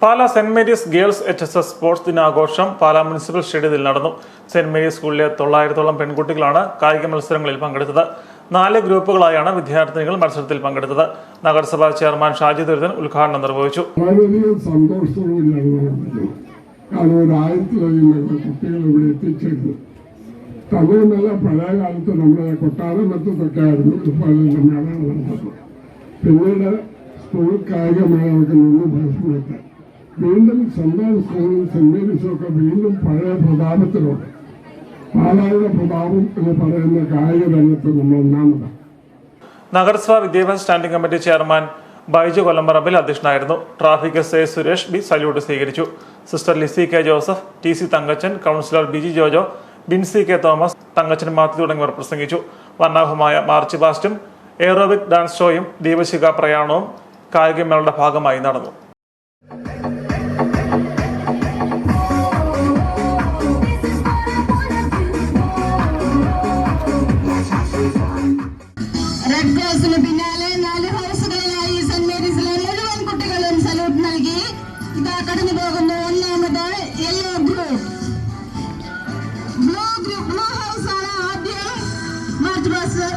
Pala saint Mary's girls HSS sports ദിനാഘോഷം Pala municipal സ്റ്റേഡിയത്തിൽ നടന്നു. സെന്റ് മേരീസ് സ്കൂളിലെ 900ഓളം പെൺകുട്ടികളാണ് കായിക മത്സരങ്ങളിൽ പങ്കെടുത്തത്. 4 ഗ്രൂപ്പുകളായാണ് വിദ്യാർത്ഥിനികൾ മത്സരത്തിൽ പങ്കെടുത്തത്. നഗരസഭാ ചെയർമാൻ ഷാജി ദുരിതൻ ഉദ്ഘാടനം നിർവഹിച്ചു. വളരെയധികം സന്തോഷത്തോടുകൂടിയാണ് കാരണം 1000-ലധികം കുട്ടികൾ ഇവിടെ എത്തിച്ചേർന്നു. തന്നെയുമല്ല, പഴയ കാലത്ത് നമ്മുടെ കൊട്ടാരമറ്റത്തൊക്കെ ആയിരുന്നു ഇതുപോലെ മേളകൾ നടത്തുന്നത്. പിന്നീട് സ്കൂൾ കായികമേളകൾക്ക് നിന്ന് ഭക്ഷണത്തെ വീണ്ടും സ്വന്തം സ്കൂളും സെന്റ് മേരീസൊക്കെ വീണ്ടും പഴയ പ്രതാപത്തിലുണ്ട്. പാലായുടെ പ്രതാപം എന്ന് പറയുന്ന കായിക രംഗത്ത് നമ്മൾ ഒന്നാമതാണ്. നഗരസഭാ വിദ്യാഭ്യാസ standing committee chairman Baiju Kollamparambil അധ്യക്ഷനായിരുന്നു. Traffic SI Suresh B salute സ്വീകരിച്ചു. Sister Lissy K Joseph, TC Thankachan, councillor Biji Jojo, Binsy K Thomas, Thankachan Mathew തുടങ്ങിയവർ പ്രസംഗിച്ചു. വർണ്ണാഭമായ മാർച്ച് പാസ്റ്റും എയറോബിക് ഡാൻസ് ഷോയും ദീപശിഖ പ്രയാണവും കായികമേളയുടെ ഭാഗമായി നടന്നു. റെഡ് ക്രോസിന് പിന്നാലെ 4 ഹൗസുകളിലായി സെന്റ് മേരീസിലെ മുഴുവൻ കുട്ടികളും സല്യൂട്ട് നൽകി ഇതാ കടന്നു പോകുന്നു. ഒന്നാമത് യെല്ലോ ഗ്രൂപ്പ്, ബ്ലൂ ഹൗസ് ആണ് ആദ്യം മാർച്ച് പാസ്റ്റ്